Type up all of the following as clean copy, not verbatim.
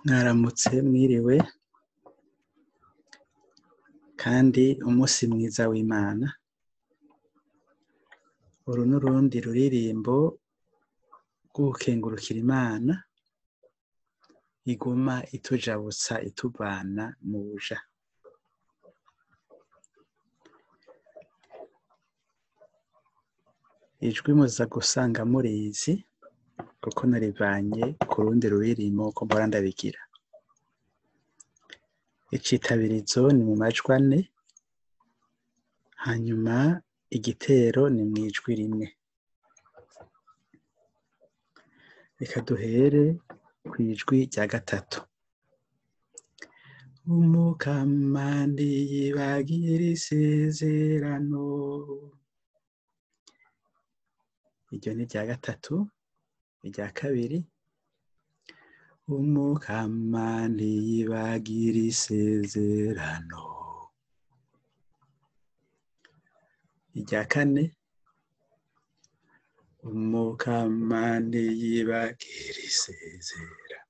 Mwaramutse mwiriwe kandi umunsi mwiza w'Imana. Uru n'urundi ruririmbo rwo gukengurukira Imana iguma itujabutsa ituvana mu buja. Ijwi muza gusanga murizi kuko narivanye ku rundi ruririmbo ko mpora ndabigira. Icitabirizo ni mu majwi ane, hanyuma igitero ni mw'ijwi rimwe. Reka duhere kw'ijwi rya gatatu. Umukama ntiyibagira isezerano. Iryo ni irya gatatu. Irya kabiri, umukama ntiyibagira isezerano. Irya kane, umukama ntiyibagira isezerano.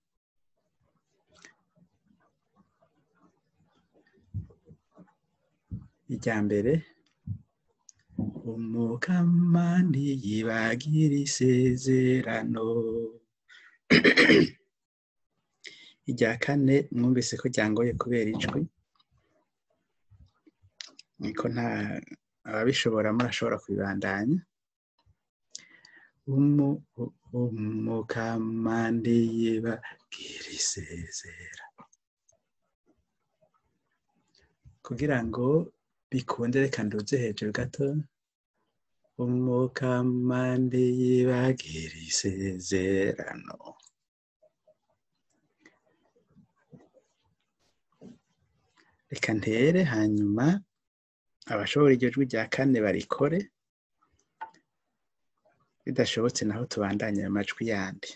Irya mbere, umukama ntiyibagira isezerano. Irya kane mwumvise ko ryangoye kubera ijwi, niko nta ababishobora murashobora kubibandanya. Umukama ntiyibagira isezerano. Kugira ngo bikunde reka nduze hejuru gato. Umukama ntiyibagira isezerano. Reka ntere hanyuma abashobora iryo jwi rya kane barikore, bidashobotse naho tubandanye ayo majwi yandi.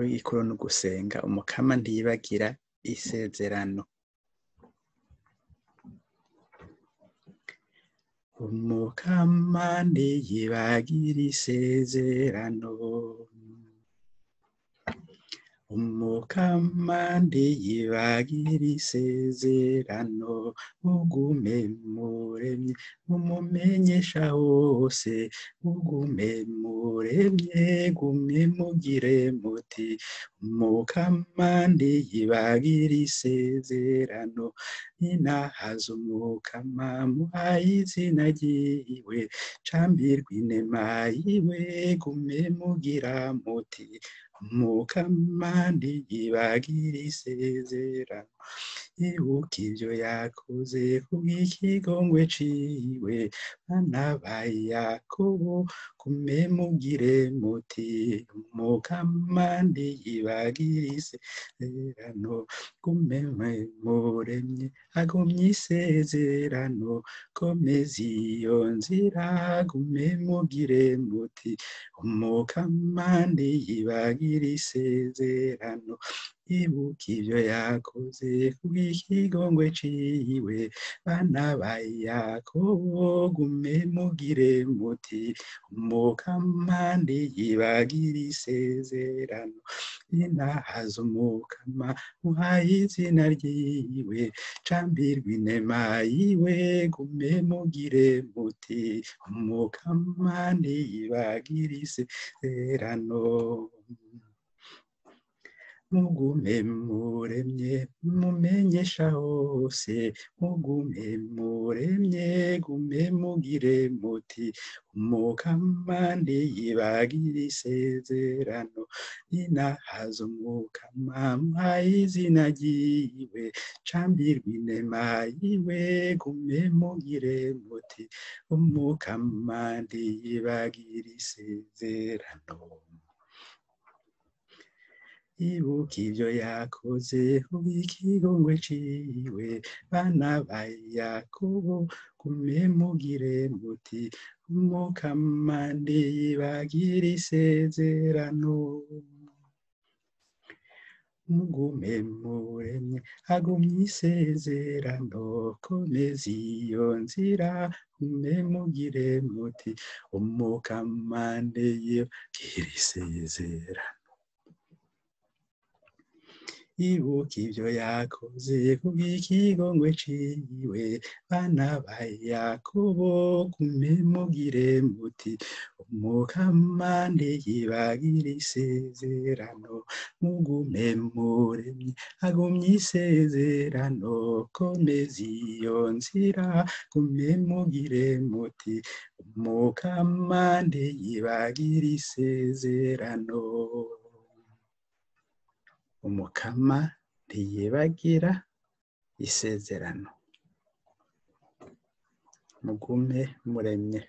Igikuru ni ugusenga. Umukama ntiyibagira isezerano. Umukama ntiyibagira isezerano. Umukama ntiyibagira isezerano. Mugume muremye mumumenyesha hose. Mugume muremye gume mugire muti. Umukama ntiyibagira isezerano. Ninahaza umukama muhaye izina ryiwe. Cambirwa inema yiwe gume mugira muti. Umukama ntiyibagira isezerano. Ibuka ivyo yakoze kubw'ikigongwe ciwe. Bana ba Yakobo gume mugire muti. Umukama ntiyibagira isezerano. Gume muremye agumye isezerano. Komeza iyo nzira gume mugire muti. Umukama ntiyibagira isezerano. Ibuka ivyo yakoze kubw'ikigongwe ciwe. Bana ba Yakobo gume mugire muti. Umukama ntiyibagira isezerano. Ninahaza umukama muhaye izina ryiwe. Cambirwa inema yiwe gume mugire muti. Umukama ntiyibagira isezerano. Mugume muremye mumenyesha hose. Mugume muremye gume mugire muti. Umukama ntiyibagira isezerano. Ninahaza umukama muhaye izina ryiwe. Cambirwa inema yiwe gume mugire muti. Umukama ntiyibagira isezerano. Ibuka ivyo yakoze kubw'ikigongwe ciwe. Bana ba Yakobo gume mugire muti. Umukama ntiyibagira isezerano. mugume muremye agumye isezerano komeza iyo nzira gume mugire muti umukamande yibagire isezerano ibuka ivyo yakoze kubw'ikigongwe ciwe bana ba Yakobo gume mugire muti umukamande yibagire isezerano mugume muremye agumye isezerano komeza iyo nzira gume mugire muti umukamande yibagire isezerano. Umukama ntiyibagira isezerano. Mugume muremye.